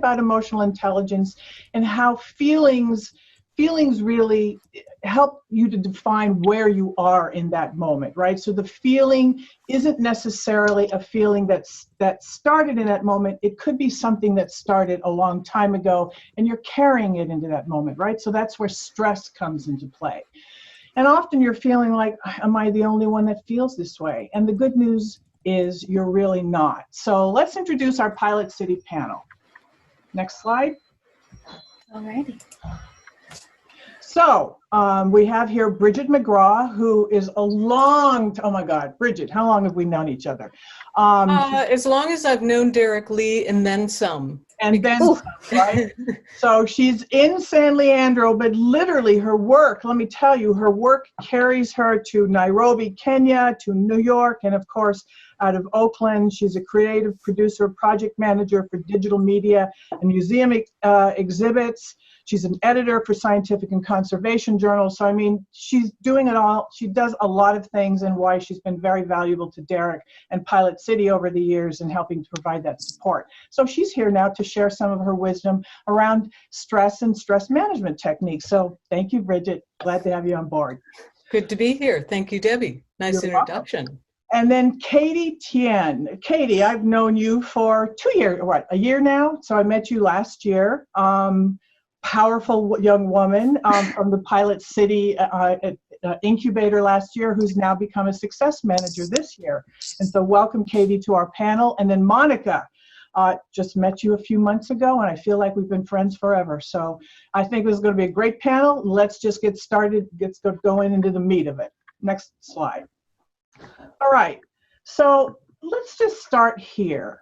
about emotional intelligence and how feelings really help you to define where you are in that moment, right? So the feeling isn't necessarily a feeling that started in that moment. It could be something that started a long time ago and you're carrying it into that moment, right? So that's where stress comes into play. And often you're feeling like, am I the only one that feels this way? And the good news is you're really not. So let's introduce our PilotCity panel. Next slide. Alrighty. So we have here Bridget McGraw, who is oh my God, Bridget, how long have we known each other? As long as I've known Derek Lee, and then some. And then some, right? So she's in San Leandro, but literally her work, let me tell you, her work carries her to Nairobi, Kenya, to New York, and of course, out of Oakland. She's a creative producer, project manager for digital media and museum exhibits. She's an editor for scientific and conservation journals. So, I mean, she's doing it all. She does a lot of things, and why she's been very valuable to Derek and PilotCity over the years in helping to provide that support. So she's here now to share some of her wisdom around stress and stress management techniques. So thank you, Bridget. Glad to have you on board. Good to be here. Thank you, Debbie. Nice You're introduction. Welcome. And then Katy Tien. Katy, I've known you for 2 years, a year now? So I met you last year. Powerful young woman from the PilotCity incubator last year, who's now become a success manager this year. And so welcome, Katy, to our panel. And then Monica, just met you a few months ago, and I feel like we've been friends forever. So I think this is going to be a great panel. Let's just get started, going into the meat of it. Next slide. All right, so let's just start here.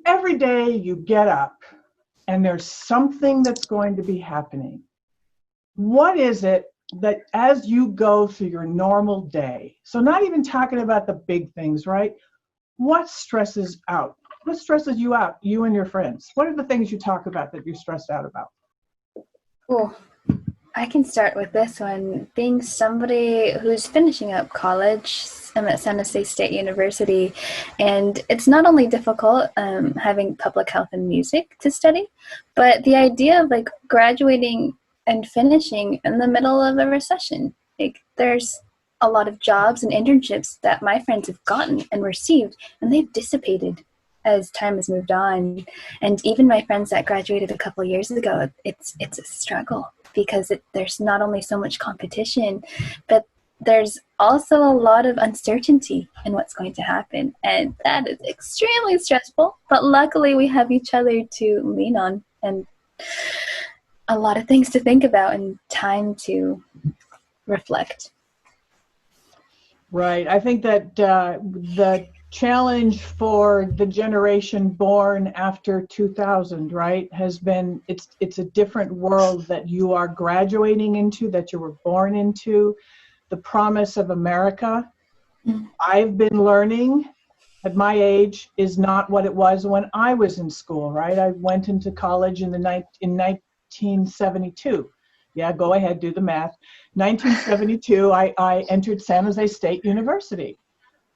Every day you get up, and there's something that's going to be happening. What is it that as you go through your normal day, so not even talking about the big things, right? What stresses out? What stresses you out, you and your friends? What are the things you talk about that you're stressed out about? Cool. I can start with this one. Being somebody who's finishing up college, I'm at San Jose State University, and it's not only difficult having public health and music to study, but the idea of like graduating and finishing in the middle of a recession. Like, there's a lot of jobs and internships that my friends have gotten and received, and they've dissipated as time has moved on. And even my friends that graduated a couple years ago, it's a struggle because there's not only so much competition, but there's also a lot of uncertainty in what's going to happen. And that is extremely stressful, but luckily we have each other to lean on and a lot of things to think about and time to reflect. Right. I think that the challenge for the generation born after 2000, right, has been, it's a different world that you are graduating into, that you were born into. The promise of America, I've been learning at my age, is not what it was when I was in school, right? I went into college in 1972. Yeah, go ahead, do the math. 1972, I entered San Jose State University.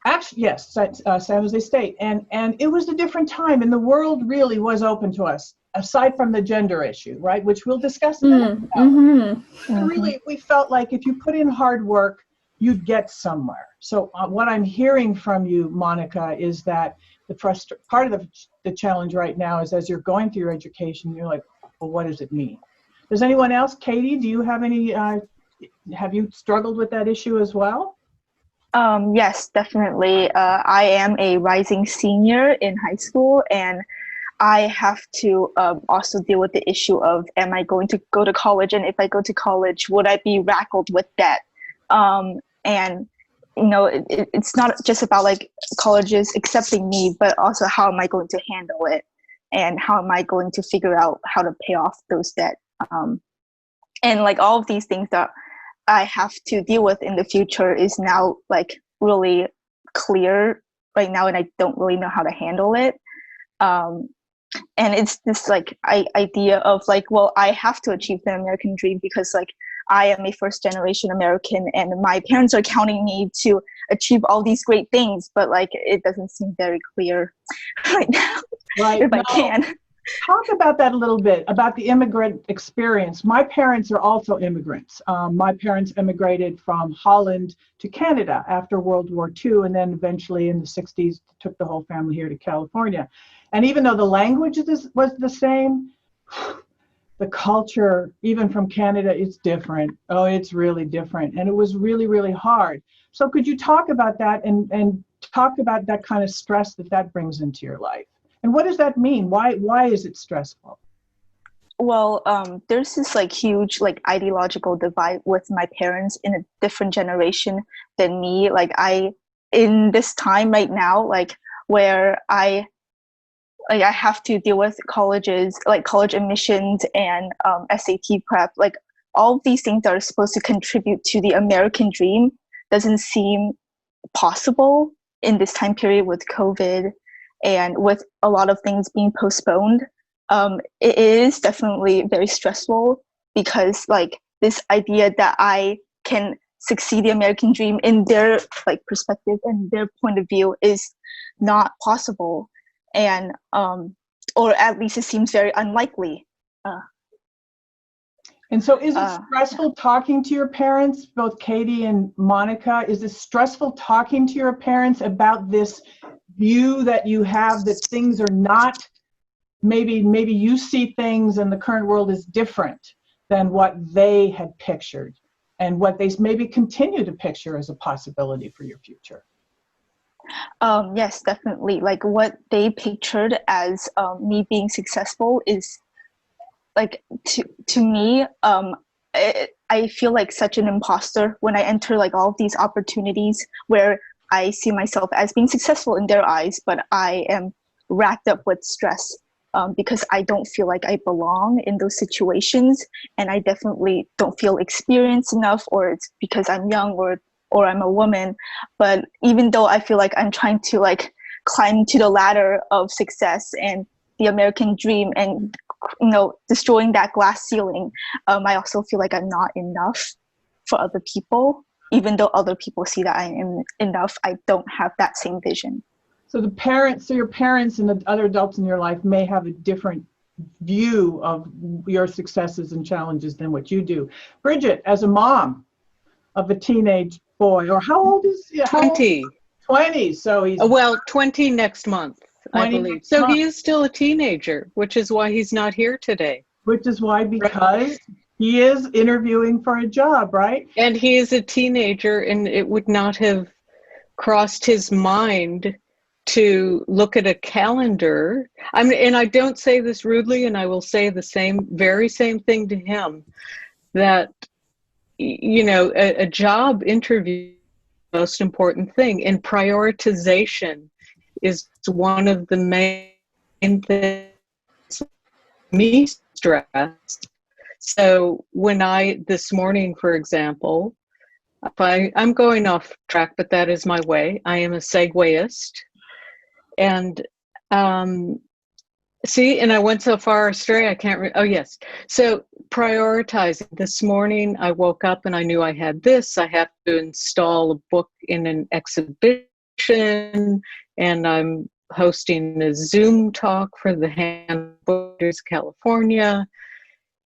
Actually, yes, San Jose State. And it was a different time, and the world really was open to us, aside from the gender issue, right, which we'll discuss in a minute. Really, we felt like if you put in hard work, you'd get somewhere. So what I'm hearing from you, Monica, is that part of the challenge right now is as you're going through your education, you're like, well, what does it mean? Does anyone else? Katy, do you have any, have you struggled with that issue as well? Yes, definitely. I am a rising senior in high school, and I have to also deal with the issue of, am I going to go to college? And if I go to college, would I be rackled with debt? And, you know, it's not just about like colleges accepting me, but also how am I going to handle it? And how am I going to figure out how to pay off those debt? And like all of these things that I have to deal with in the future is now like really clear right now, and I don't really know how to handle it. And it's this like idea of like, well, I have to achieve the American dream because like I am a first generation American and my parents are counting me to achieve all these great things, but like it doesn't seem very clear right now. Right. If I can. Talk about that a little bit, about the immigrant experience. My parents are also immigrants. My parents immigrated from Holland to Canada after World War II, and then eventually in the 60s took the whole family here to California. And even though the language was the same, the culture, even from Canada, is different. Oh, it's really different. And it was really, really hard. So could you talk about that and talk about that kind of stress that brings into your life? And what does that mean? Why is it stressful? Well, there's this like huge like ideological divide with my parents in a different generation than me. Like in this time right now, like where I have to deal with colleges, like college admissions and SAT prep, like all of these things that are supposed to contribute to the American dream doesn't seem possible in this time period with COVID and with a lot of things being postponed. It is definitely very stressful because like this idea that I can succeed the American dream in their like perspective and their point of view is not possible. And or at least it seems very unlikely. And so is it stressful talking to your parents, both Katy and Monica? Is it stressful talking to your parents about this view that you have that things are not, maybe you see things and the current world is different than what they had pictured and what they maybe continue to picture as a possibility for your future? Yes, definitely. Like what they pictured as me being successful is like to me, I feel like such an imposter when I enter like all of these opportunities where I see myself as being successful in their eyes, but I am racked up with stress because I don't feel like I belong in those situations, and I definitely don't feel experienced enough, or it's because I'm young or I'm a woman. But even though I feel like I'm trying to like climb to the ladder of success and the American dream and destroying that glass ceiling, I also feel like I'm not enough for other people. Even though other people see that I am enough, I don't have that same vision. So your parents and the other adults in your life may have a different view of your successes and challenges than what you do. Bridget, as a mom of a teenage boy, or how old is he? 20. 20, so he's... Well, 20 next month, I believe. So he is still a teenager, which is why he's not here today. Which is why, because he is interviewing for a job, right? And he is a teenager, and it would not have crossed his mind to look at a calendar. And I don't say this rudely, and I will say the very same thing to him, that, a job interview is the most important thing, and prioritization is one of the main things me stressed. So when this morning, for example, I'm going off track, but that is my way. I am a segwayist. And and I went so far astray, I can't oh yes. So prioritizing. This morning I woke up and I knew I had this. I have to install a book in an exhibition, and I'm hosting a Zoom talk for the Handbookers California.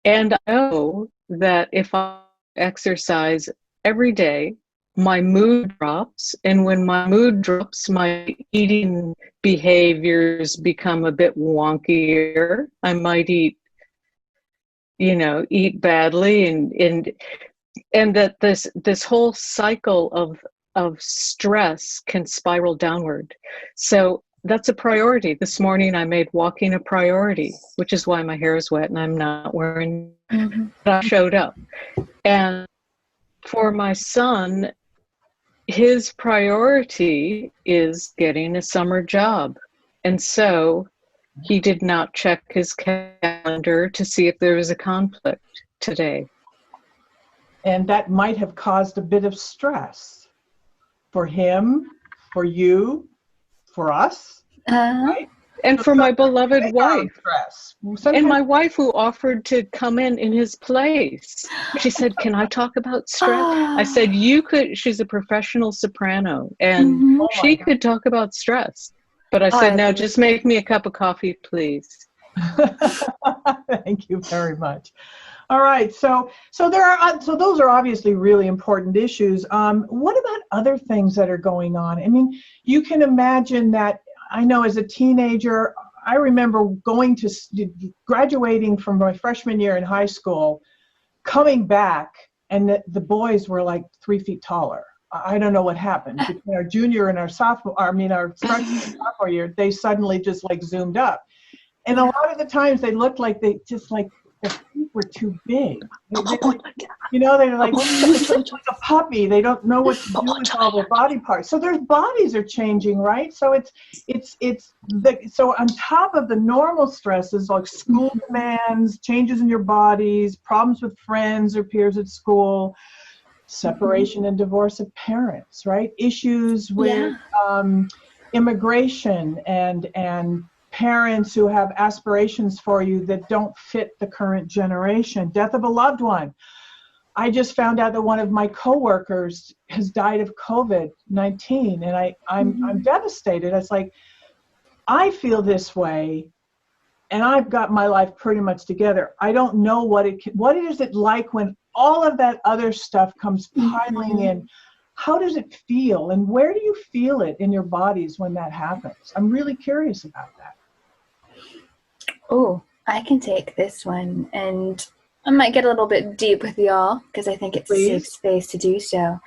And I know that if I exercise every day, my mood drops. And when my mood drops, my eating behaviors become a bit wonkier. I might eat badly, and that this whole cycle of stress can spiral downward. So that's a priority. This morning I made walking a priority, which is why my hair is wet and I'm not wearing but I showed up. And for my son, his priority is getting a summer job. And so he did not check his calendar to see if there was a conflict today. And that might have caused a bit of stress for him, for you, for us, right? And for my beloved wife. Sometimes, and my wife, who offered to come in his place. She said, "Can I talk about stress?" I said, "You could." She's a professional soprano, and she could talk about stress. But I said, "No, just make me a cup of coffee, please." Thank you very much. All right, so those are obviously really important issues. What about other things that are going on? I mean, you can imagine that. I know as a teenager, I remember graduating from my freshman year in high school, coming back, and the boys were like 3 feet taller. I don't know what happened between our junior and our freshman and sophomore year. They suddenly just like zoomed up, and a lot of the times they looked like their feet were too big. They're like a puppy. They don't know what to do with all their body parts. So their bodies are changing, right? So so on top of the normal stresses like school demands, changes in your bodies, problems with friends or peers at school, separation and divorce of parents, right? Issues with immigration and parents who have aspirations for you that don't fit the current generation, death of a loved one. I just found out that one of my coworkers has died of COVID-19, and I'm devastated. It's like, I feel this way, and I've got my life pretty much together. I don't know what is it like when all of that other stuff comes piling in. How does it feel, and where do you feel it in your bodies when that happens? I'm really curious about that. Oh, I can take this one, and I might get a little bit deep with y'all because I think it's a safe space to do so.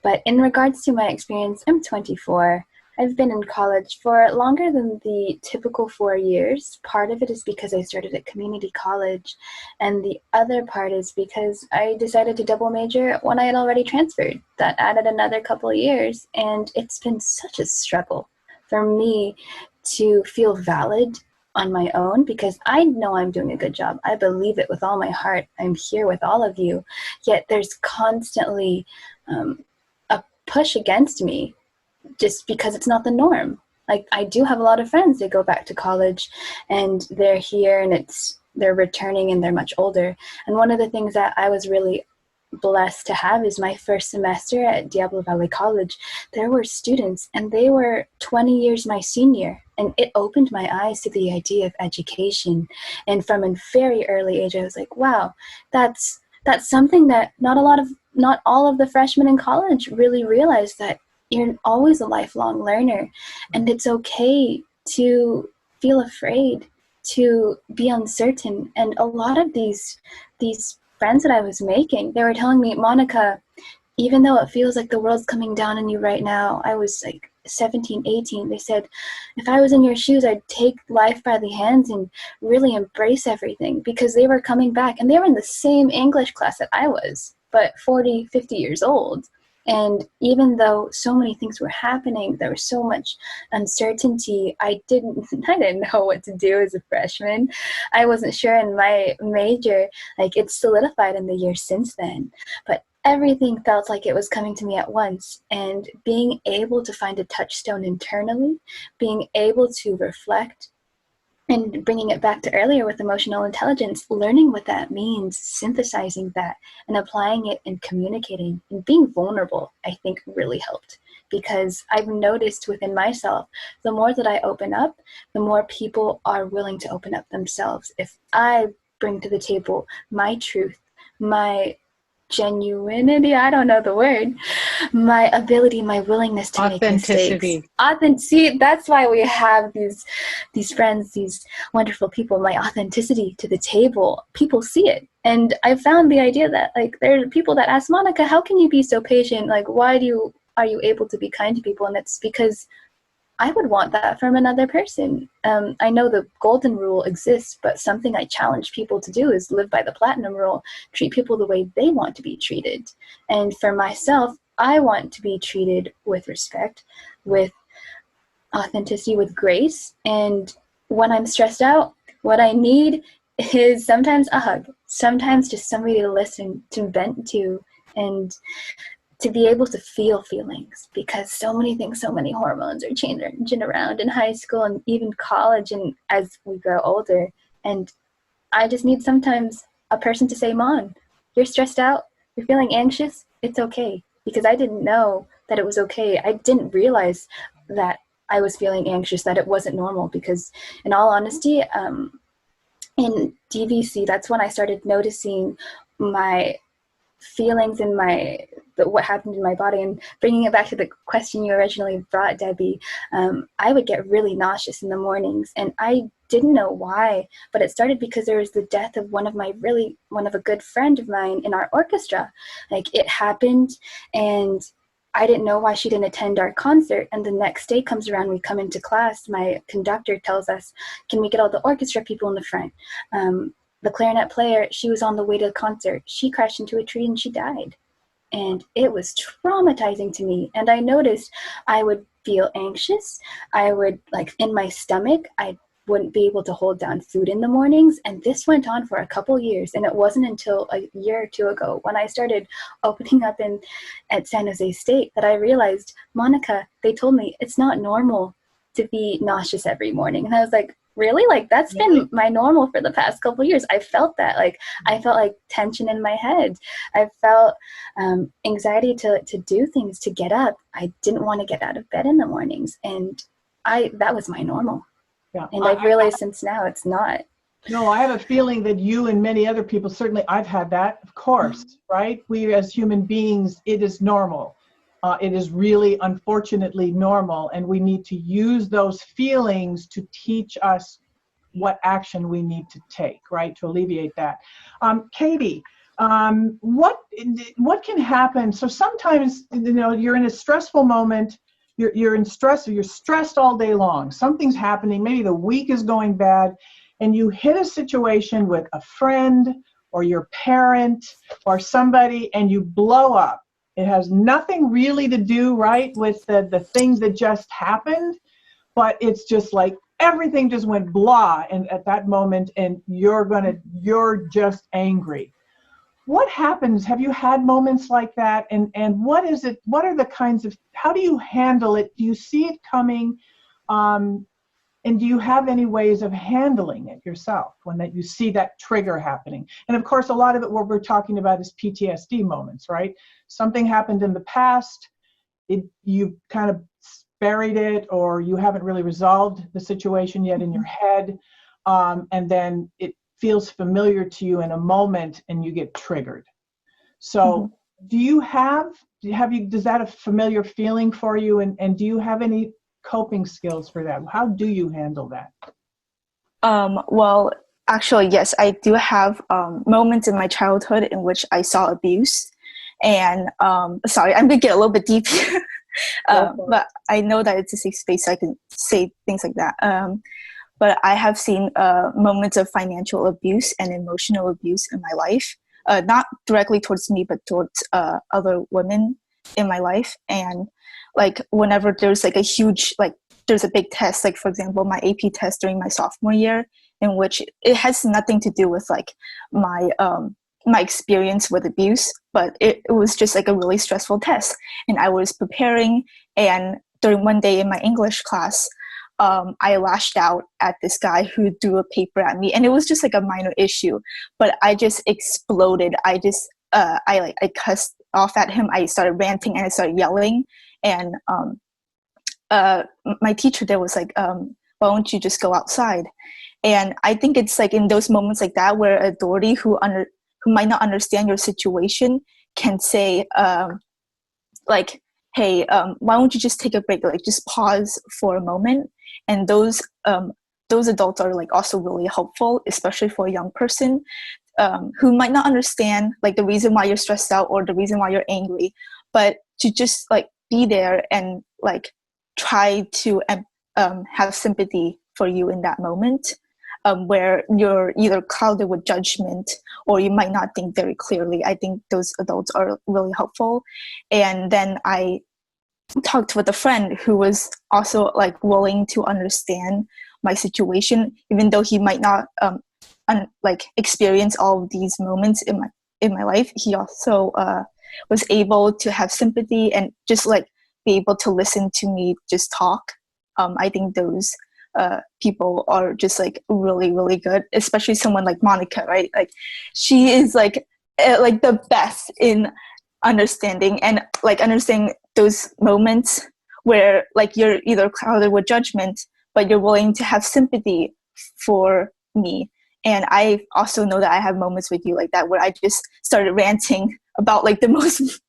But in regards to my experience, I'm 24. I've been in college for longer than the typical 4 years. Part of it is because I started at community college, and the other part is because I decided to double major when I had already transferred. That added another couple of years, and it's been such a struggle for me to feel valid on my own, because I know I'm doing a good job. I believe it with all my heart. I'm here with all of you. Yet there's constantly a push against me just because it's not the norm. Like, I do have a lot of friends that go back to college and they're here and they're returning and they're much older. And one of the things that I was really blessed to have is my first semester at Diablo Valley College. There were students and they were 20 years my senior, and it opened my eyes to the idea of education. And from a very early age, I was like, wow, that's something that not all of the freshmen in college really realize, that you're always a lifelong learner, and it's okay to feel afraid, to be uncertain. And a lot of these friends that I was making, they were telling me, Monica, even though it feels like the world's coming down on you right now, I was like 17, 18, they said, if I was in your shoes, I'd take life by the hands and really embrace everything, because they were coming back and they were in the same English class that I was, but 40, 50 years old. And even though so many things were happening, there was so much uncertainty, I didn't know what to do as a freshman. I wasn't sure in my major. Like, it's solidified in the years since then. But everything felt like it was coming to me at once. And being able to find a touchstone internally, being able to reflect, and bringing it back to earlier with emotional intelligence, learning what that means, synthesizing that, and applying it and communicating and being vulnerable, I think really helped. Because I've noticed within myself, the more that I open up, the more people are willing to open up themselves. If I bring to the table my truth, my genuinity, I don't know the word, my ability, my willingness to make mistakes. Authenticity. That's why we have these friends, these wonderful people, my authenticity to the table. People see it. And I found the idea that, like, there are people that ask, Monica, how can you be so patient? Like, are you able to be kind to people? And it's because I would want that from another person. I know the golden rule exists, but something I challenge people to do is live by the platinum rule, treat people the way they want to be treated. And for myself, I want to be treated with respect, with authenticity, with grace. And when I'm stressed out, what I need is sometimes a hug, sometimes just somebody to listen, to vent to, and to be able to feel feelings, because so many things, so many hormones are changing around in high school and even college and as we grow older. And I just need sometimes a person to say, Mon, you're stressed out, you're feeling anxious, it's okay. Because I didn't know that it was okay. I didn't realize that I was feeling anxious, that it wasn't normal, because in all honesty, in DVC, that's when I started noticing my feelings and what happened in my body. And bringing it back to the question you originally brought, Debbie, I would get really nauseous in the mornings, and I didn't know why, but it started because there was the death of one of a good friend of mine in our orchestra. Like, it happened, and I didn't know why she didn't attend our concert. And the next day comes around, we come into class, my conductor tells us, can we get all the orchestra people in the front? The clarinet player, she was on the way to the concert. She crashed into a tree and she died. And it was traumatizing to me. And I noticed I would feel anxious. I would, like, in my stomach, I wouldn't be able to hold down food in the mornings. And this went on for a couple years. And it wasn't until a year or two ago when I started opening up at San Jose State that I realized, Monica, they told me it's not normal to be nauseous every morning. And I was like, really? Like, that's been my normal for the past couple of years. I felt that. Like, I felt like tension in my head. I felt anxiety to do things, to get up. I didn't want to get out of bed in the mornings. And that was my normal. Yeah. And I've realized since now it's not. No, I have a feeling that you and many other people, certainly I've had that, of course, right? We as human beings, it is normal. It is really, unfortunately, normal. And we need to use those feelings to teach us what action we need to take, right? To alleviate that. Katy, what can happen? So sometimes, you're in a stressful moment. You're in stress, or you're stressed all day long. Something's happening. Maybe the week is going bad, and you hit a situation with a friend or your parent or somebody, and you blow up. It has nothing really to do, right, with the thing that just happened, but it's just like everything just went blah and at that moment, and you're just angry. What happens? Have you had moments like that? And what is it? What are the kinds of, how do you handle it? Do you see it coming? And do you have any ways of handling it yourself when that you see that trigger happening? And of course, a lot of it, what we're talking about is PTSD moments, right? Something happened in the past, you kind of buried it, or you haven't really resolved the situation yet in your head, and then it feels familiar to you in a moment and you get triggered. So does that a familiar feeling for you? And do you have any coping skills for that? How do you handle that? Well, actually, yes, I do have moments in my childhood in which I saw abuse. And sorry, I'm gonna get a little bit deep here, but I know that it's a safe space, so I can say things like that. But I have seen moments of financial abuse and emotional abuse in my life, not directly towards me, but towards other women in my life. And like, whenever there's like there's a big test, like for example, my AP test during my sophomore year, in which it has nothing to do with like my experience with abuse, but it was just like a really stressful test. And I was preparing, and during one day in my English class, I lashed out at this guy who threw a paper at me, and it was just like a minor issue, but I just exploded. I cussed off at him. I started ranting and I started yelling. And my teacher there was like, why don't you just go outside? And I think it's like in those moments like that where authority who might not understand your situation can say, like, hey, why don't you just take a break? Like, just pause for a moment. And those adults are like also really helpful, especially for a young person who might not understand like the reason why you're stressed out or the reason why you're angry, but to just like be there and like try to have sympathy for you in that moment, where you're either clouded with judgment or you might not think very clearly. I think those adults are really helpful. And then I talked with a friend who was also like willing to understand my situation, even though he might not like experience all of these moments in my life. He also was able to have sympathy and just like be able to listen to me just talk. I think those people are just like really, really good, especially someone like Monica, right? Like, she is like the best in understanding those moments where like you're either clouded with judgment, but you're willing to have sympathy for me. And I also know that I have moments with you like that where I just started ranting about like the most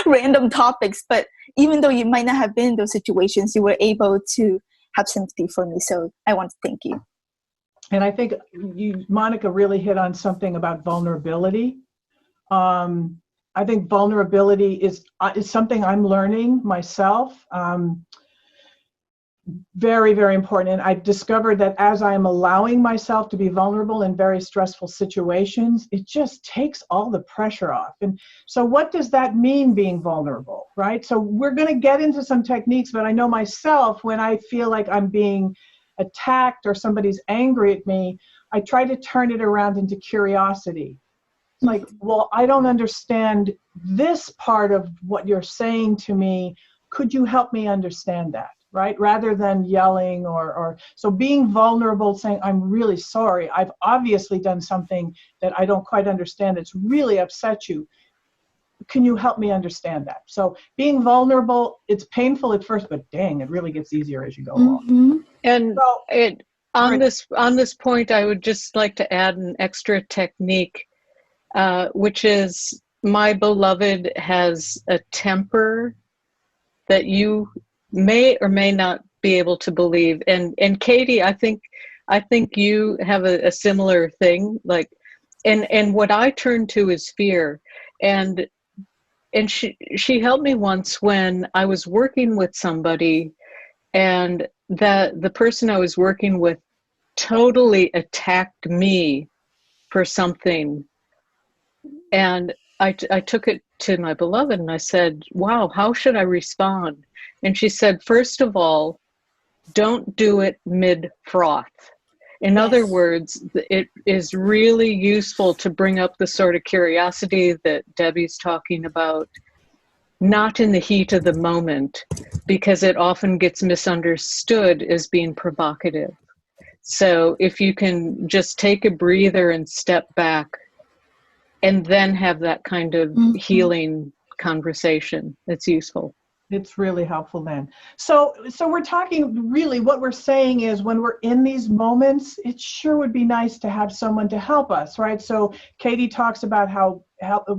random topics. But even though you might not have been in those situations, you were able to have sympathy for me. So I want to thank you. And I think Monica, really hit on something about vulnerability. I think vulnerability is something I'm learning myself. Very, very important. And I've discovered that as I'm allowing myself to be vulnerable in very stressful situations, it just takes all the pressure off. And so what does that mean, being vulnerable, right? So we're going to get into some techniques, but I know myself, when I feel like I'm being attacked or somebody's angry at me, I try to turn it around into curiosity. Like, well, I don't understand this part of what you're saying to me. Could you help me understand that? Right? Rather than yelling or so being vulnerable, saying, I'm really sorry. I've obviously done something that I don't quite understand. It's really upset you. Can you help me understand that? So being vulnerable, it's painful at first, but dang, it really gets easier as you go along. And so, on this point, I would just like to add an extra technique, which is, my beloved has a temper that you may or may not be able to believe. And Katy, I think you have a similar thing. Like, and what I turn to is fear. And she helped me once when I was working with somebody, and the person I was working with totally attacked me for something. And I took it to my beloved and I said, wow, how should I respond? And she said, first of all, don't do it mid-froth. In other words, it is really useful to bring up the sort of curiosity that Debbie's talking about, not in the heat of the moment, because it often gets misunderstood as being provocative. So if you can just take a breather and step back and then have that kind of healing conversation, it's useful. It's really helpful then. So we're talking, really what we're saying is, when we're in these moments, it sure would be nice to have someone to help us, right? So Katy talks about how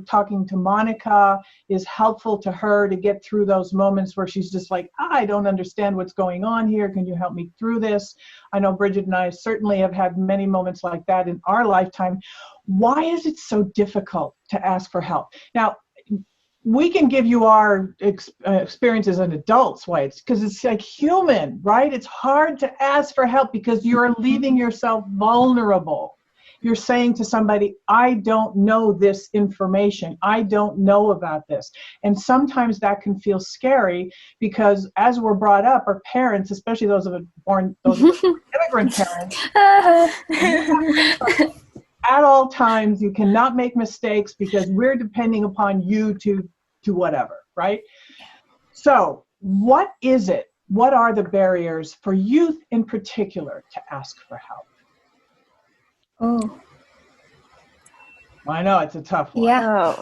talking to Monica is helpful to her to get through those moments where she's just like, I don't understand what's going on here. Can you help me through this? I know Bridget and I certainly have had many moments like that in our lifetime. Why is it so difficult to ask for help? Now, we can give you our experiences as adults, why it's because it's like human, right? It's hard to ask for help because you're leaving yourself vulnerable. You're saying to somebody, I don't know this information. I don't know about this. And sometimes that can feel scary because as we're brought up, our parents, especially those immigrant parents, at all times, you cannot make mistakes because we're depending upon you to whatever, right? So what is it? What are the barriers for youth in particular to ask for help? Oh. I know it's a tough one. Yeah.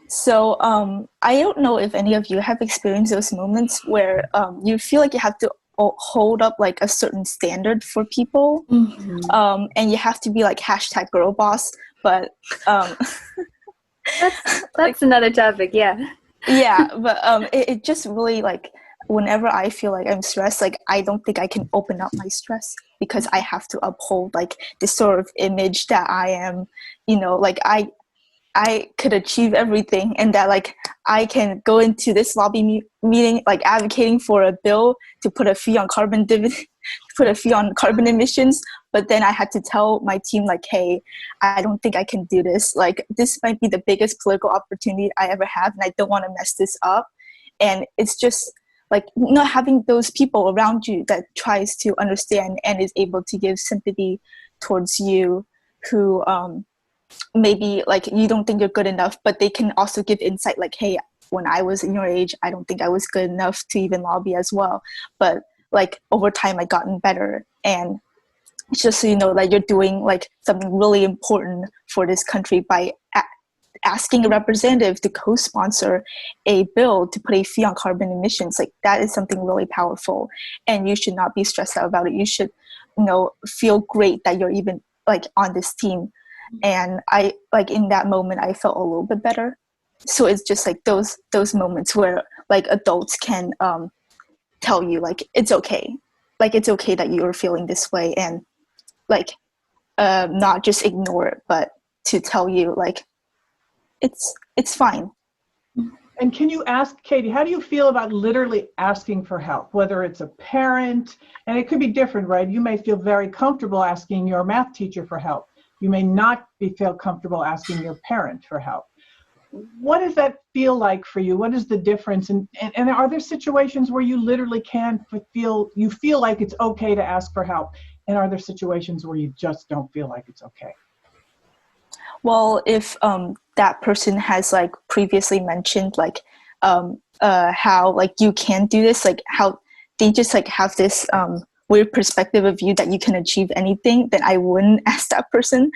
So I don't know if any of you have experienced those moments where you feel like you have to hold up like a certain standard for people, and you have to be like #girlboss, but that's another topic. Yeah, but it just really, like, whenever I feel like I'm stressed, like, I don't think I can open up my stress because I have to uphold like this sort of image that I am, like I could achieve everything, and that like I can go into this lobby meeting like advocating for a bill to put a fee on carbon emissions, but then I had to tell my team like, hey, I don't think I can do this. Like, this might be the biggest political opportunity I ever have, and I don't want to mess this up. And it's just like not having those people around you that tries to understand and is able to give sympathy towards you, who maybe like you don't think you're good enough, but they can also give insight like, hey, when I was in your age, I don't think I was good enough to even lobby as well, but like over time I gotten better. And just so you know that you're doing like something really important for this country by asking a representative to co-sponsor a bill to put a fee on carbon emissions. Like, that is something really powerful, and you should not be stressed out about it. You should feel great that you're even like on this team. And I like in that moment I felt a little bit better. So it's just like those moments where like adults can tell you like it's okay, like it's okay that you're feeling this way, and like not just ignore it, but to tell you like it's fine. And can you ask, Katy, how do you feel about literally asking for help, whether it's a parent, and it could be different, right? You may feel very comfortable asking your math teacher for help. You may not feel comfortable asking your parent for help. What does that feel like for you? What is the difference? And are there situations where you literally feel like it's okay to ask for help? And are there situations where you just don't feel like it's okay? Well, if that person has like previously mentioned like how like you can't do this, like how they just like have this weird perspective of you that you can achieve anything, then I wouldn't ask that person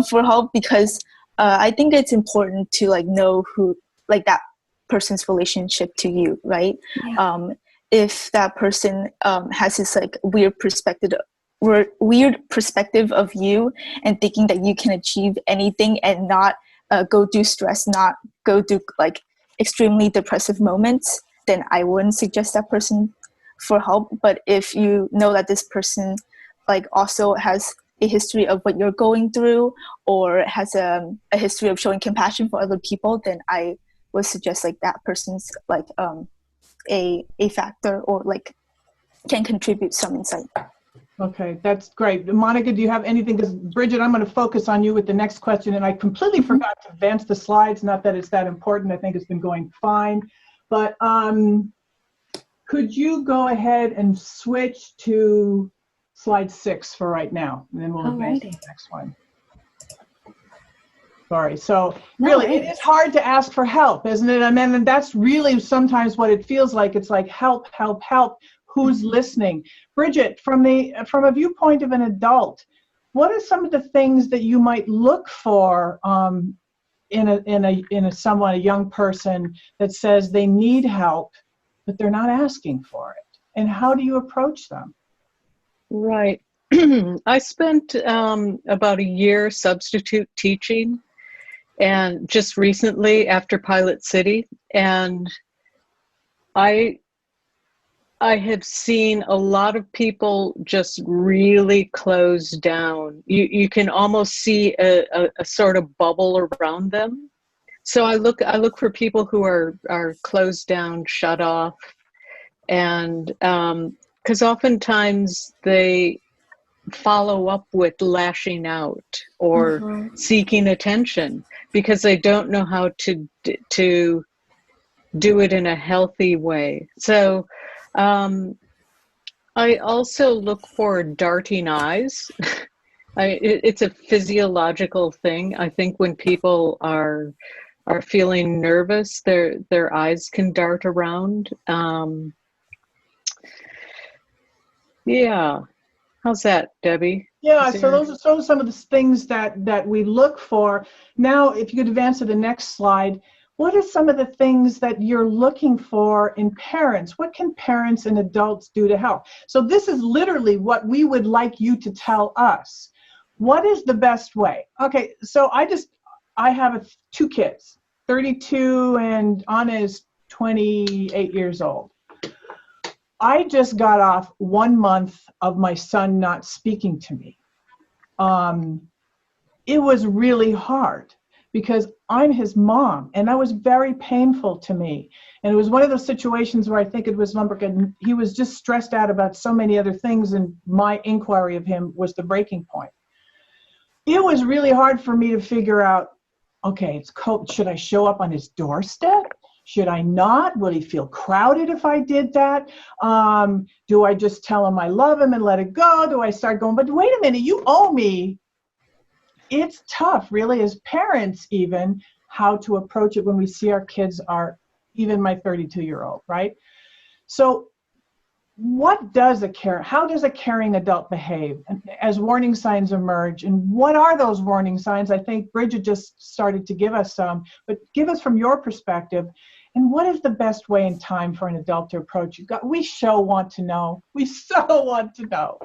for help, because I think it's important to like know who like that person's relationship to you, right? Yeah. If that person has this like weird perspective of you and thinking that you can achieve anything and not go through stress, not go through like extremely depressive moments, then I wouldn't suggest that person for help. But if you know that this person like also has a history of what you're going through, or has a history of showing compassion for other people, then I would suggest like that person's like a factor, or like can contribute some insight. Okay, that's great. Monica, do you have anything? Because Bridget, I'm going to focus on you with the next question, and I completely forgot to advance the slides. Not that it's that important. I think it's been going fine. But could you go ahead and switch to slide 6 for right now, and then we'll advance to the next one. Sorry. So really, it is hard to ask for help, isn't it? I mean, and that's really sometimes what it feels like. It's like help, help, help. Who's listening? Bridget, from a viewpoint of an adult, what are some of the things that you might look for in a young person that says they need help, but they're not asking for it? And how do you approach them? Right. I spent about a year substitute teaching, and just recently after PilotCity, and I have seen a lot of people just really close down. You can almost see a sort of bubble around them. So I look for people who are closed down, shut off, and because oftentimes they follow up with lashing out or seeking attention because they don't know how to do it in a healthy way. So I also look for darting eyes. It's a physiological thing. I think when people are feeling nervous, their eyes can dart around. Yeah. How's that, Debbie? Yeah, so those are some of the things that we look for. Now, if you could advance to the next slide, what are some of the things that you're looking for in parents? What can parents and adults do to help? So this is literally what we would like you to tell us. What is the best way? Okay, so I have 2 kids, 32, and Anna is 28 years old. I just got off 1 month of my son not speaking to me. It was really hard because I'm his mom, and that was very painful to me. And it was one of those situations where I think it was Lumberg, and he was just stressed out about so many other things, and my inquiry of him was the breaking point. It was really hard for me to figure out, okay, it's cold. Should I show up on his doorstep? Should I not? Will he feel crowded if I did that? Do I just tell him I love him and let it go? Do I start going, but wait a minute, you owe me? It's tough, really, as parents even, how to approach it when we see our kids are, even my 32-year-old, right? So how does a caring adult behave as warning signs emerge? And what are those warning signs? I think Bridget just started to give us some, but give us from your perspective. And what is the best way and time for an adult to approach you? We so want to know. We so want to know.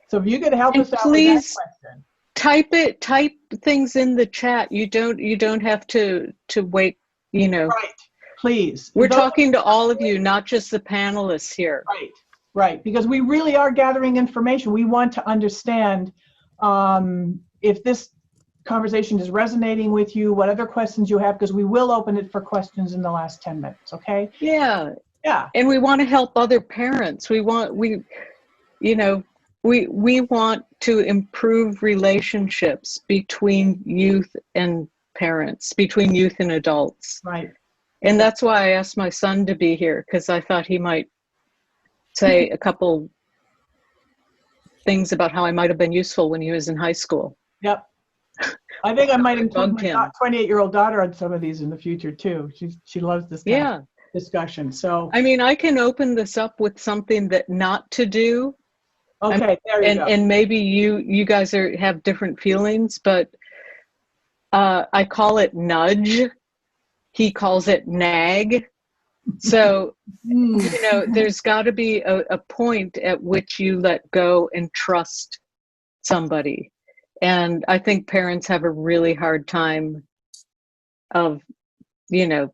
So if you could help And us out please with that question. type things in the chat. You don't have to wait, you know. Right. Please. We're talking to all of you, not just the panelists here. Right. Right. Because we really are gathering information. We want to understand if this conversation is resonating with you, what other questions you have, because we will open it for questions in the last 10 minutes. Okay. Yeah. Yeah. And we want to help other parents. We want to improve relationships between youth and parents, between youth and adults. Right. And that's why I asked my son to be here, because I thought he might say a couple things about how I might have been useful when he was in high school. Yep. I think I might include Bugged him. my 28-year-old daughter on some of these in the future too. She loves this kind Yeah. of discussion. So I mean, I can open this up with something that not to do. okay, there you go. And maybe you guys have different feelings, but I call it nudge. He calls it nag. So, you know, there's got to be a point at which you let go and trust somebody. And I think parents have a really hard time of, you know,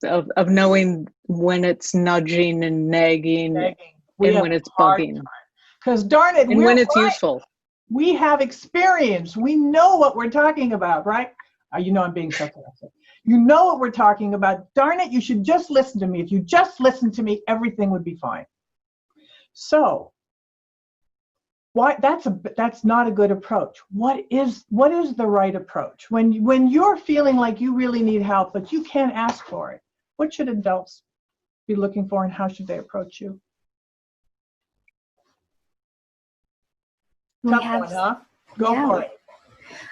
of knowing when it's nudging and nagging and when it's bugging. Because darn it, and when it's useful. We have experience. We know what we're talking about, right? You know I'm being sarcastic. You know what we're talking about. Darn it, you should just listen to me. If you just listen to me, everything would be fine. So why that's not a good approach. What is the right approach? When you're feeling like you really need help, but you can't ask for it, what should adults be looking for and how should they approach you? Tough one, huh? Go for it.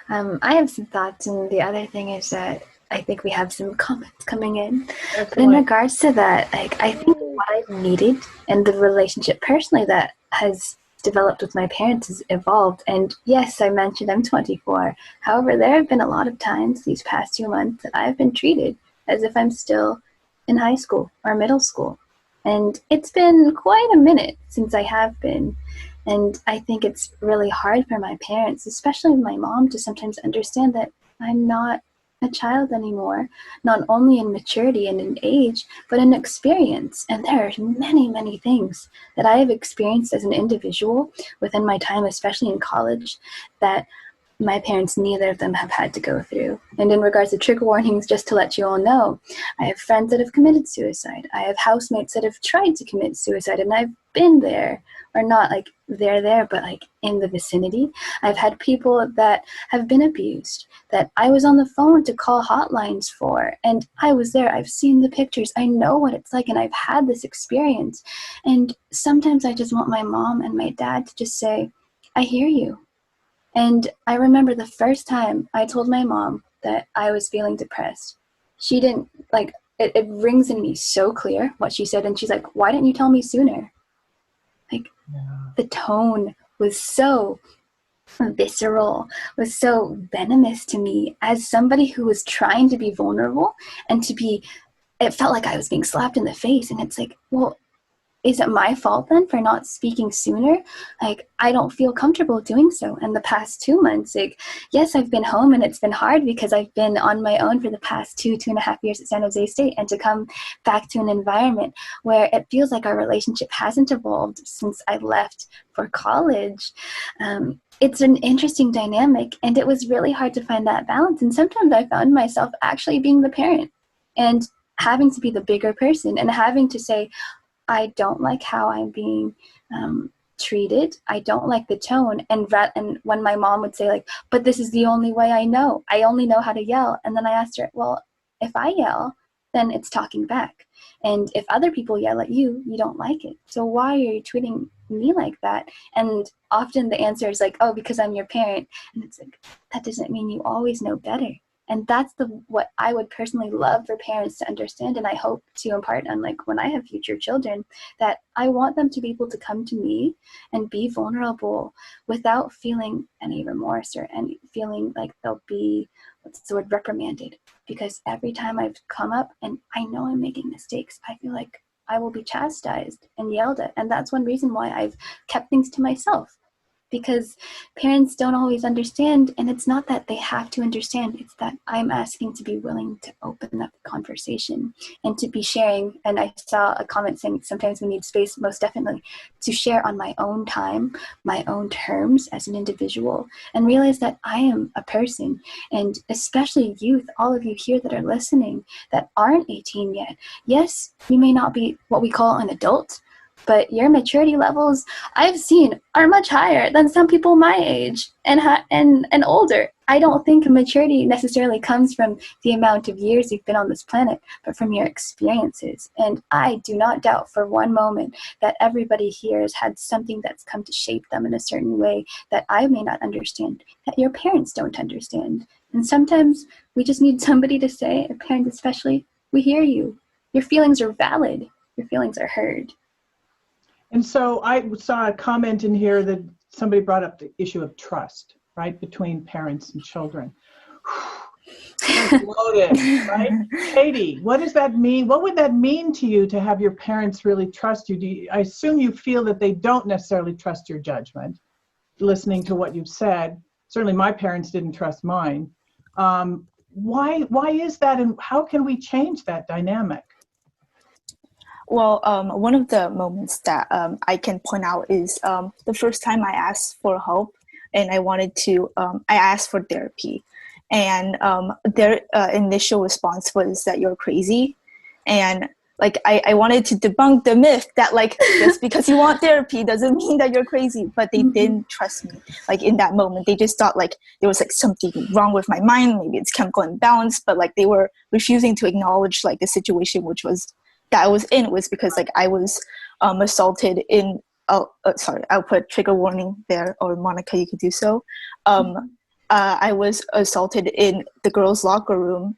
I have some thoughts, and the other thing is that I think we have some comments coming in. Excellent. But in regards to that, like, I think what I've needed and the relationship personally that has developed with my parents has evolved. And yes, I mentioned I'm 24. However, there have been a lot of times these past 2 months that I've been treated as if I'm still in high school or middle school. And it's been quite a minute since I have been. And I think it's really hard for my parents, especially my mom, to sometimes understand that I'm not a child anymore, not only in maturity and in age, but in experience. And there are many, many things that I have experienced as an individual within my time, especially in college, that my parents, neither of them have had to go through. And in regards to trigger warnings, just to let you all know, I have friends that have committed suicide. I have housemates that have tried to commit suicide, and I've been there, or not like there, but like in the vicinity. I've had people that have been abused, that I was on the phone to call hotlines for, and I was there. I've seen the pictures. I know what it's like, and I've had this experience. And sometimes I just want my mom and my dad to just say, I hear you. And I remember the first time I told my mom that I was feeling depressed. She didn't, like, it rings in me so clear what she said. And she's like, why didn't you tell me sooner? Like, the tone was so visceral, was so venomous to me as somebody who was trying to be vulnerable and it felt like I was being slapped in the face. And it's like, well, is it my fault then for not speaking sooner? Like, I don't feel comfortable doing so. And the past 2 months, like, yes, I've been home and it's been hard because I've been on my own for the past 2.5 years at San Jose State, and to come back to an environment where it feels like our relationship hasn't evolved since I left for college. It's an interesting dynamic, and it was really hard to find that balance. And sometimes I found myself actually being the parent and having to be the bigger person and having to say, I don't like how I'm being treated. I don't like the tone. And when my mom would say, like, but this is the only way I know. I only know how to yell. And then I asked her, well, if I yell, then it's talking back. And if other people yell at you, you don't like it. So why are you treating me like that? And often the answer is like, oh, because I'm your parent. And it's like, that doesn't mean you always know better. And that's what I would personally love for parents to understand, and I hope to impart on, like, when I have future children, that I want them to be able to come to me and be vulnerable without feeling any remorse or any feeling like they'll be, what's the word, reprimanded. Because every time I've come up and I know I'm making mistakes, I feel like I will be chastised and yelled at. And that's one reason why I've kept things to myself. because parents don't always understand, and it's not that they have to understand, it's that I'm asking to be willing to open up the conversation and to be sharing. And I saw a comment saying sometimes we need space, most definitely, to share on my own time, my own terms as an individual, and realize that I am a person. And especially youth, all of you here that are listening that aren't 18 yet, yes, you may not be what we call an adult, but your maturity levels, I've seen, are much higher than some people my age and older. I don't think maturity necessarily comes from the amount of years you've been on this planet, but from your experiences. And I do not doubt for one moment that everybody here has had something that's come to shape them in a certain way that I may not understand, that your parents don't understand. And sometimes we just need somebody to say, a parent especially, we hear you. Your feelings are valid. Your feelings are heard. And so I saw a comment in here that somebody brought up the issue of trust, right, between parents and children. That's loaded, right? Katy, what does that mean? What would that mean to you to have your parents really trust you? I assume you feel that they don't necessarily trust your judgment, listening to what you've said. Certainly my parents didn't trust mine. Why is that, and how can we change that dynamic? Well, one of the moments that I can point out is the first time I asked for help, and I asked for therapy, and their initial response was that you're crazy, and like I wanted to debunk the myth that like just because you want therapy doesn't mean that you're crazy, but they didn't trust me. Like in that moment, they just thought like there was like something wrong with my mind, maybe it's chemical imbalance, but like they were refusing to acknowledge like the situation that I was in was because like I was assaulted in, sorry, I'll put trigger warning there, or Monica, you could do so. I was assaulted in the girls' locker room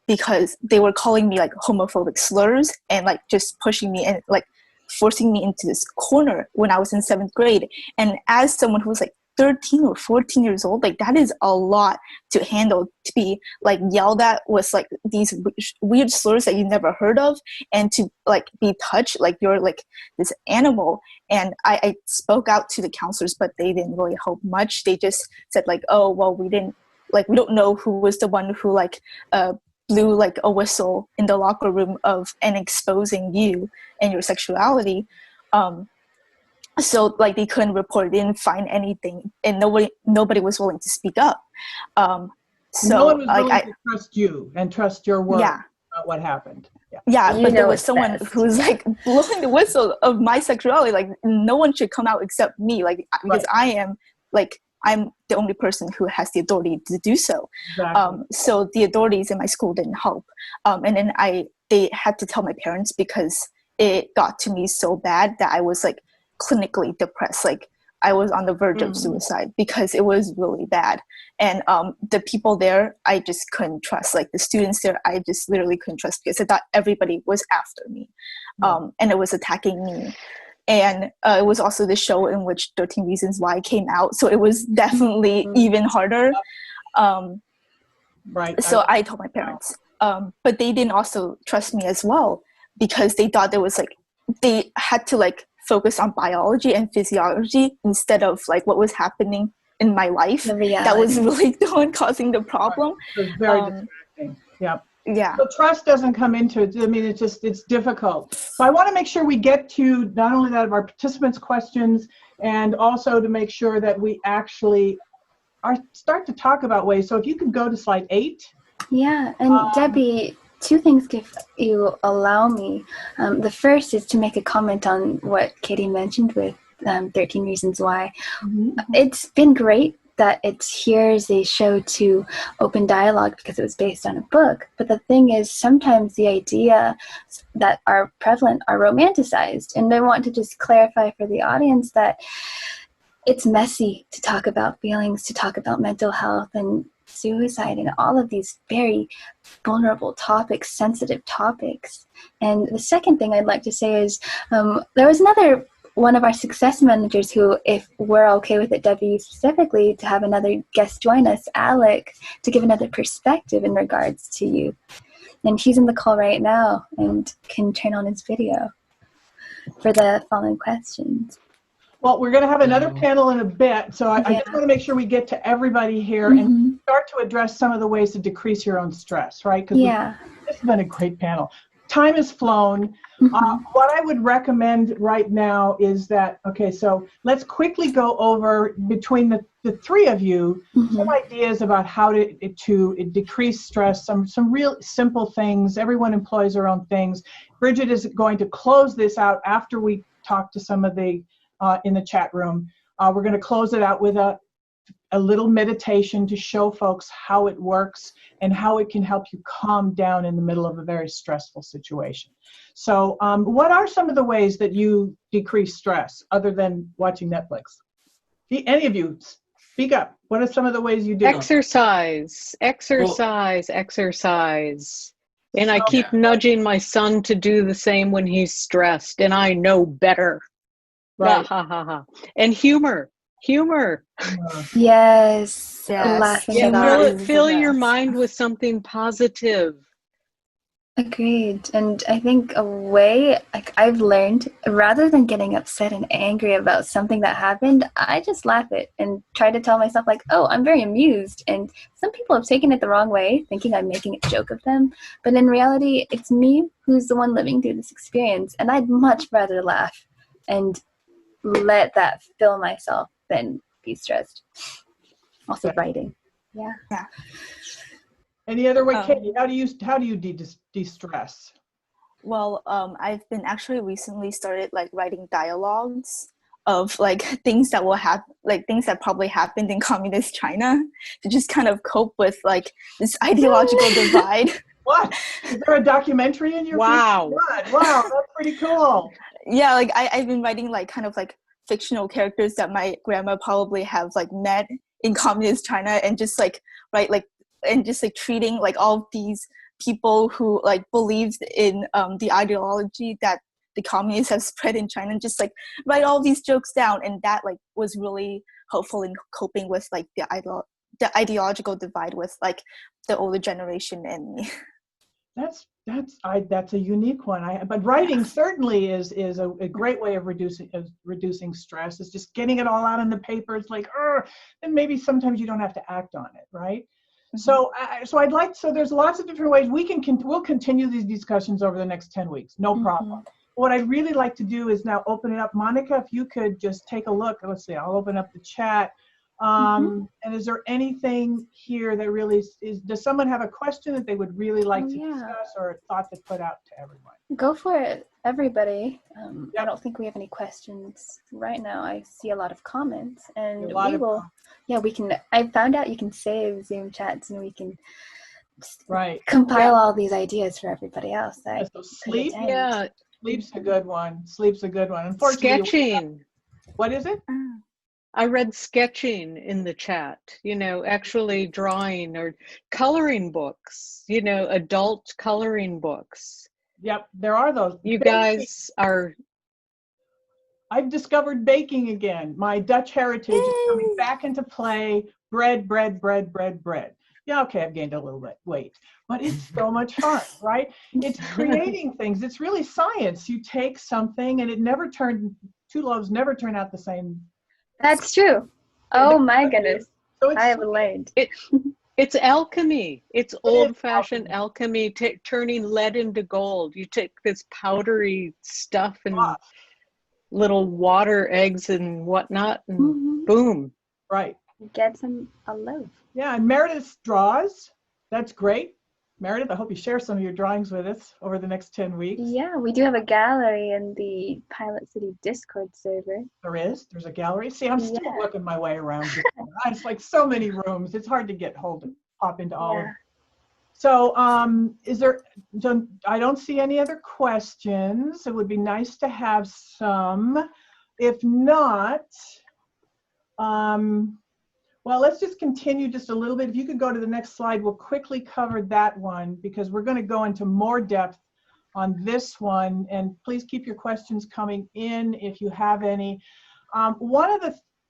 because they were calling me like homophobic slurs and like just pushing me and like forcing me into this corner when I was in 7th grade. And as someone who was like 13 or 14 years old, like that is a lot to handle, to be like yelled at with like these weird slurs that you never heard of, and to like be touched like you're like this animal. And I spoke out to the counselors, but they didn't really help much. They just said like, oh well, we don't know who was the one who like blew like a whistle in the locker room and exposing you and your sexuality. So like they couldn't report, they didn't find anything, and nobody was willing to speak up. So no one was willing like to trust you and trust your word about what happened. But there was someone who was like blowing the whistle of my sexuality. Like no one should come out except me, like because I'm the only person who has the authority to do so. Exactly. So the authorities in my school didn't help, and then they had to tell my parents because it got to me so bad that I was like clinically depressed. Like I was on the verge of suicide because it was really bad. And the people there, I just couldn't trust. Like the students there, I just literally couldn't trust because I thought everybody was after me, and it was attacking me. And it was also the show in which 13 Reasons Why came out, so it was definitely even harder. Right. So I told my parents, but they didn't also trust me as well because they thought there was like they had to like focus on biology and physiology instead of like what was happening in my life. That was really the one causing the problem. Right. It was very distracting. Yeah. So trust doesn't come into it. I mean, it's difficult. So I want to make sure we get to not only that of our participants' questions, and also to make sure that we actually start to talk about ways. So if you could go to slide 8. Yeah, and Debbie, 2 things if you allow me. The first is to make a comment on what Katy mentioned with 13 Reasons Why. It's been great that it's here as a show to open dialogue because it was based on a book. But the thing is, sometimes the ideas that are prevalent are romanticized. And I want to just clarify for the audience that it's messy to talk about feelings, to talk about mental health and suicide and all of these very vulnerable topics, sensitive topics. And the second thing I'd like to say is there was another one of our success managers who, if we're okay with it, Debbie specifically, to have another guest join us, Alec, to give another perspective in regards to you. And he's in the call right now and can turn on his video for the following questions. Well, we're going to have another panel in a bit, so I just want to make sure we get to everybody here and start to address some of the ways to decrease your own stress, right? Because this has been a great panel. Time has flown. What I would recommend right now is that, okay, so let's quickly go over between the three of you some ideas about how to decrease stress, some real simple things. Everyone employs their own things. Bridget is going to close this out after we talk to some of the in the chat room. We're going to close it out with a little meditation to show folks how it works and how it can help you calm down in the middle of a very stressful situation. So what are some of the ways that you decrease stress other than watching Netflix? Any of you, speak up. What are some of the ways you do? Exercise. And I keep nudging my son to do the same when he's stressed, and I know better. Right. And humor. Yes. Laughing it off. Fill your mind with something positive. Agreed. And I think a way, like I've learned, rather than getting upset and angry about something that happened, I just laugh it and try to tell myself like, oh, I'm very amused. And some people have taken it the wrong way, thinking I'm making a joke of them. But in reality, it's me who's the one living through this experience. And I'd much rather laugh and let that fill myself than be stressed. Also writing. Yeah. Any other way, Katie? How do you de-stress? Well, I've been actually recently started like writing dialogues of like things that will happen, like things that probably happened in communist China, to just kind of cope with like this ideological divide. What? Is there a documentary in your Wow. Wow, that's pretty cool. Yeah, like I've been writing like kind of like fictional characters that my grandma probably have like met in communist China, and just like and just like treating like all these people who like believed in the ideology that the communists have spread in China, and just like write all these jokes down, and that like was really helpful in coping with like the ideological divide with like the older generation and me. That's a unique one. But writing certainly is a great way of reducing stress. It's just getting it all out in the paper. It's like, and maybe sometimes you don't have to act on it, right? So there's lots of different ways we'll continue these discussions over the next 10 weeks. No problem. What I'd really like to do is now open it up. Monica, if you could just take a look. Let's see, I'll open up the chat. And is there anything here that really does someone have a question that they would really like to discuss, or a thought to put out to everyone? Go for it, everybody. I don't think we have any questions right now. I see a lot of comments, and we can. I found out you can save Zoom chats, and we can compile all these ideas for everybody else. Sleep's a good one. Unfortunately, sketching. What is it? I read sketching in the chat, actually drawing or coloring books, adult coloring books. Yep, there are those. You guys are... I've discovered baking again. My Dutch heritage is coming back into play. Bread. Yeah, okay, I've gained a little bit weight, but it's so much fun, right? It's creating things. It's really science. You take something and two loaves never turn out the same. That's true. Oh my goodness. So I have learned. It's alchemy. It's old-fashioned alchemy, turning lead into gold. You take this powdery stuff and little water, eggs and whatnot, and boom. Right. Get a loaf. Yeah, and Meredith draws. That's great. Meredith, I hope you share some of your drawings with us over the next 10 weeks. Yeah, we do have a gallery in the PilotCity Discord server. There's a gallery. See, I'm still working my way around. It's like so many rooms. It's hard to get pop into all of them. So I don't see any other questions. It would be nice to have some. If not, well, let's just continue just a little bit. If you could go to the next slide, we'll quickly cover that one because we're going to go into more depth on this one. And please keep your questions coming in if you have any. One of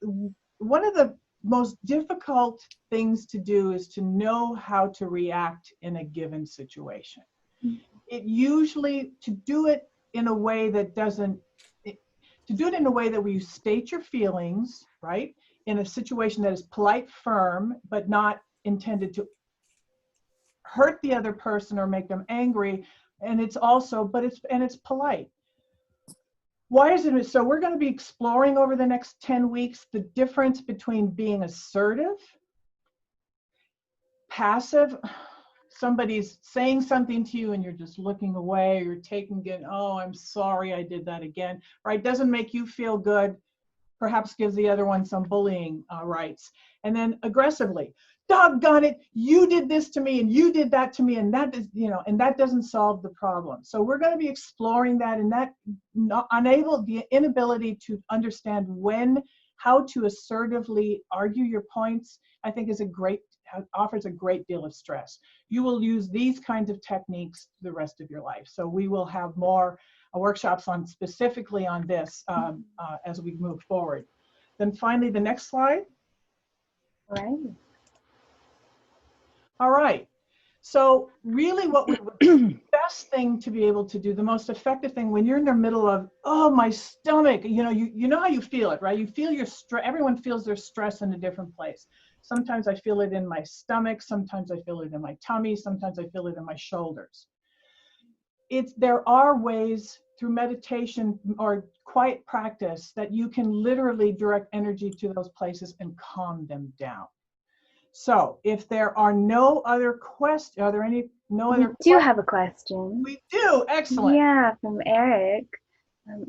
the most difficult things to do is to know how to react in a given situation. It usually, to do it in a way that doesn't, to do it in a way that where you state your feelings, right? In a situation that is polite, firm, but not intended to hurt the other person or make them angry. And it's also, it's polite. Why is it? So we're going to be exploring over the next 10 weeks the difference between being assertive, passive. Somebody's saying something to you and you're just looking away, or you're taking it, oh, I'm sorry, I did that again, right? Doesn't make you feel good, perhaps gives the other one some bullying rights. And then aggressively, doggone it, you did this to me and you did that to me, and that is, and that doesn't solve the problem. So we're going to be exploring that, and that the inability to understand how to assertively argue your points, I think offers a great deal of stress. You will use these kinds of techniques the rest of your life. So we will have more workshops specifically on this as we move forward. Then finally, the next slide. All right. So really the best thing to be able to do, the most effective thing when you're in the middle of, oh, my stomach, you know how you feel it, right? You feel your stress. Everyone feels their stress in a different place. Sometimes I feel it in my stomach. Sometimes I feel it in my tummy. Sometimes I feel it in my shoulders. There are ways through meditation or quiet practice that you can literally direct energy to those places and calm them down. So if there are no other questions, are there no other questions? We do have a question. We do, excellent. Yeah, from Eric,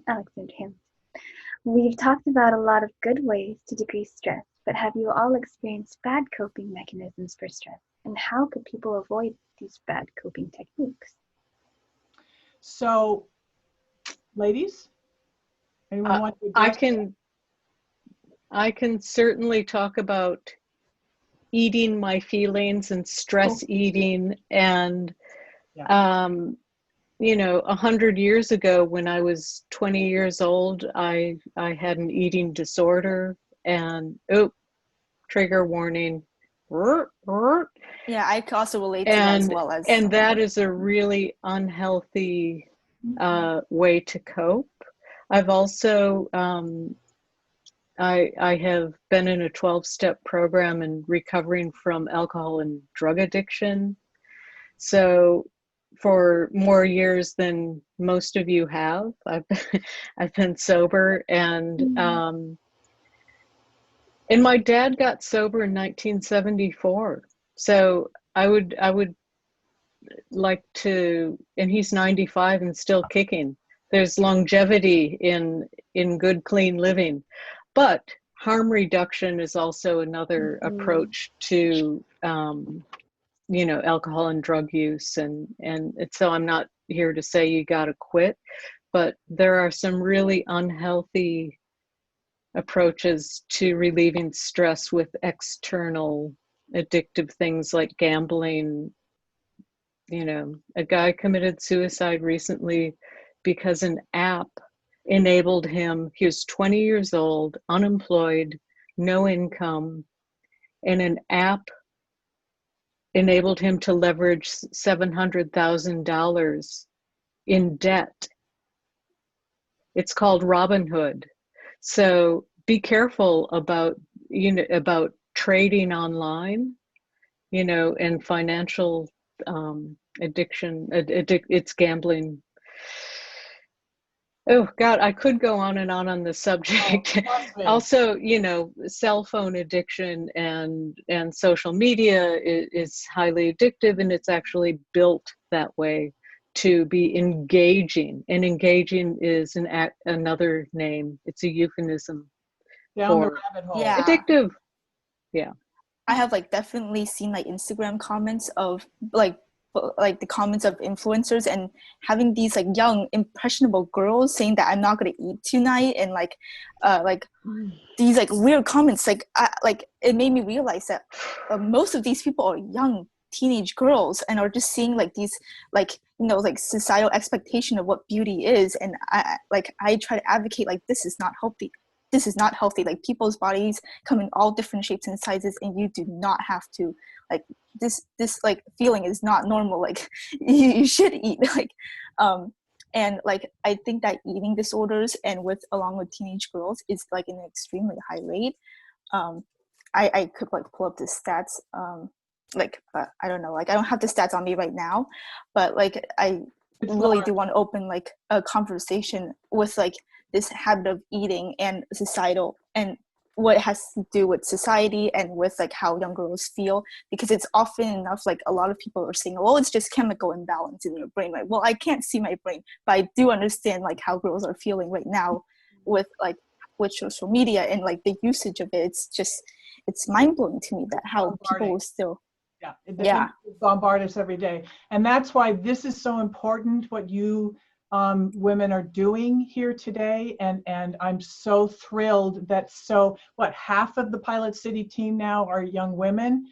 Alexander Ham. We've talked about a lot of good ways to decrease stress, but have you all experienced bad coping mechanisms for stress? And how could people avoid these bad coping techniques? So, ladies, anyone want to address I can certainly talk about eating my feelings and stress eating. And, 100 years ago when I was 20 years old, I had an eating disorder, and trigger warning. Yeah, I can also relate to that as well. And that is a really unhealthy way to cope. I've also, I have been in a 12-step program and recovering from alcohol and drug addiction. So for more years than most of you have, I've been sober, and my dad got sober in 1974. So I would like to, and he's 95 and still kicking. There's longevity in good, clean living. But harm reduction is also another approach to, alcohol and drug use. And so I'm not here to say you got to quit, but there are some really unhealthy approaches to relieving stress with external addictive things like gambling. A guy committed suicide recently because an app enabled him. He was 20 years old, unemployed, no income, and an app enabled him to leverage $700,000 in debt. It's called Robinhood. So be careful about trading online, and financial addiction. It's gambling. Oh God, I could go on and on this subject. Also, cell phone addiction and social media is highly addictive, and it's actually built that way to be engaging. And engaging is another name. It's a euphemism down the for rabbit hole. Yeah. Addictive. Yeah. I have definitely seen Instagram comments of the comments of influencers, and having these young impressionable girls saying that I'm not going to eat tonight, and these weird comments. It made me realize that most of these people are young teenage girls and are just seeing these societal expectation of what beauty is, and I try to advocate this is not healthy. This is not healthy. People's bodies come in all different shapes and sizes, and you do not have to this feeling is not normal. You should eat. And like I think that eating disorders and along with teenage girls is like an extremely high rate. I could like pull up the stats. I don't know, like I don't have the stats on me right now, but like I really do want to open like a conversation with like this habit of eating and societal and what it has to do with society and with like how young girls feel, because it's often enough like a lot of people are saying, well, it's just chemical imbalance in your brain, right? Well, I can't see my brain, but I do understand like how girls are feeling right now with social media and like the usage of it. It's mind-blowing to me that how people will still it bombard us every day. And that's why this is so important, what you women are doing here today. And I'm so thrilled that half of the Pilot City team now are young women.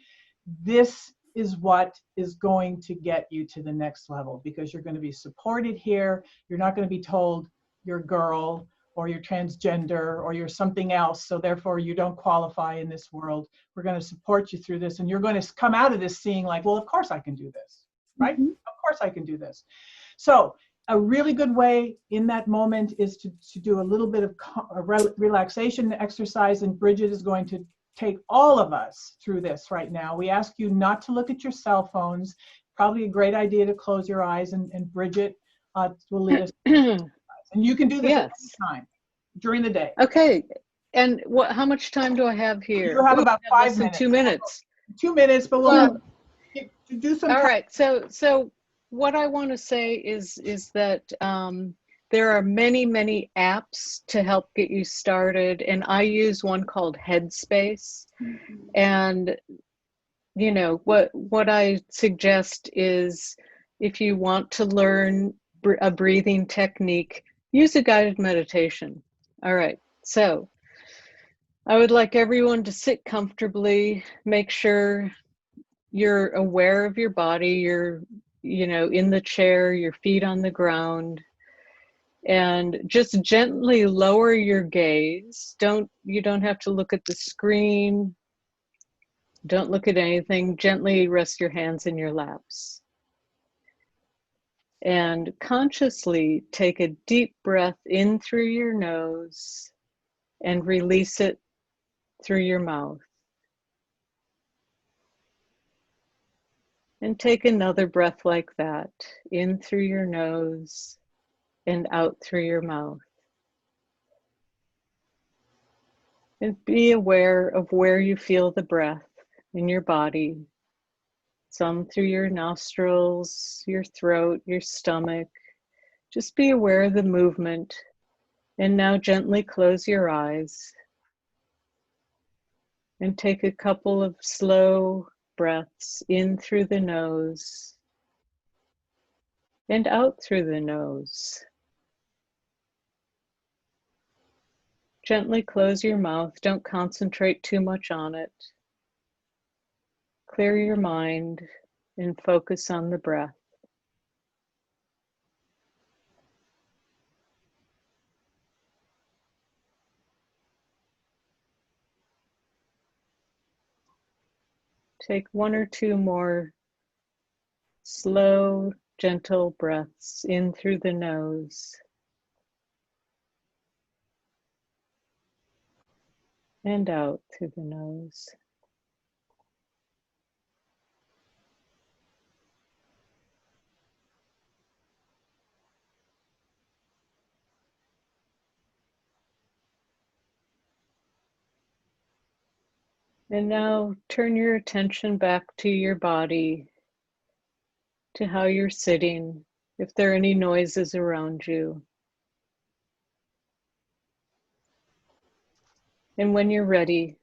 This is what is going to get you to the next level, because you're going to be supported here. You're not going to be told you're a girl or you're transgender or you're something else, so therefore you don't qualify in this world. We're going to support you through this, and you're going to come out of this seeing like, well, of course I can do this, right? Mm-hmm. Of course I can do this. So a really good way in that moment is to do a little bit of relaxation exercise, and Bridget is going to take all of us through this right now. We ask you not to look at your cell phones. Probably a great idea to close your eyes, and Bridget will lead us. And you can do this at any time during the day. Okay. And how much time do I have here? You have about 5 minutes. 2 minutes. 2 minutes, but we'll have to do some. All right. So what I want to say is that there are many, many apps to help get you started. And I use one called Headspace. Mm-hmm. And, you know, what I suggest is if you want to learn a breathing technique, use a guided meditation. All right, so I would like everyone to sit comfortably, make sure you're aware of your body, you're, in the chair, your feet on the ground, and just gently lower your gaze. You don't have to look at the screen. Don't look at anything. Gently rest your hands in your laps. And consciously take a deep breath in through your nose and release it through your mouth. And take another breath like that, in through your nose and out through your mouth. And be aware of where you feel the breath in your body. Some through your nostrils, your throat, your stomach. Just be aware of the movement. And now gently close your eyes. And take a couple of slow breaths in through the nose and out through the nose. Gently close your mouth. Don't concentrate too much on it. Clear your mind and focus on the breath. Take 1 or 2 more slow, gentle breaths in through the nose and out through the nose. And now turn your attention back to your body, to how you're sitting, if there are any noises around you. And when you're ready,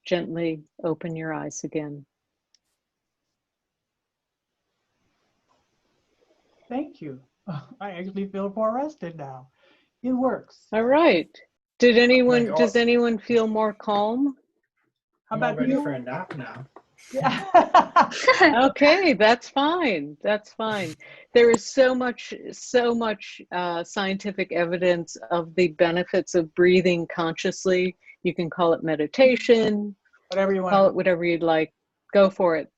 gently open your eyes again. Thank you. I actually feel more rested now. It works. All right. Does anyone feel more calm? How about ready you? for a nap now? Yeah. Okay, that's fine. That's fine. There is so much scientific evidence of the benefits of breathing consciously. You can call it meditation, Whatever you want. call it whatever you'd like. Go for it.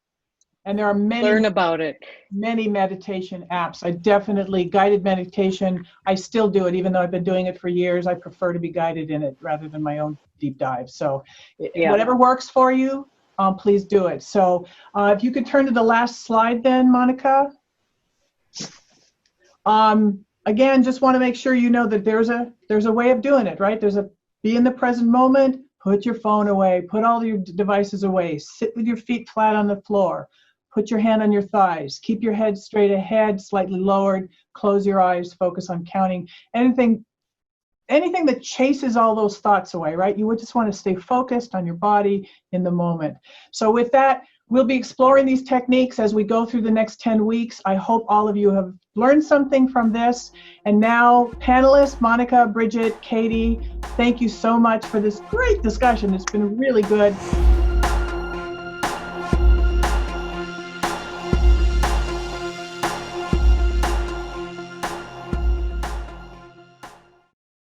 And there are Learn about it. many meditation apps. I definitely, guided meditation, I still do it, even though I've been doing it for years. I prefer to be guided in it rather than my own deep dive. So whatever works for you, please do it. So if you could turn to the last slide then, Monica. Again, just want to make sure you know that there's a way of doing it, right? Be in the present moment, put your phone away, put all your devices away, sit with your feet flat on the floor, put your hand on your thighs, keep your head straight ahead, slightly lowered, close your eyes, focus on counting. Anything that chases all those thoughts away, right? You would just want to stay focused on your body in the moment. So with that, we'll be exploring these techniques as we go through the next 10 weeks. I hope all of you have learned something from this. And now, panelists, Monica, Bridget, Katy, thank you so much for this great discussion. It's been really good.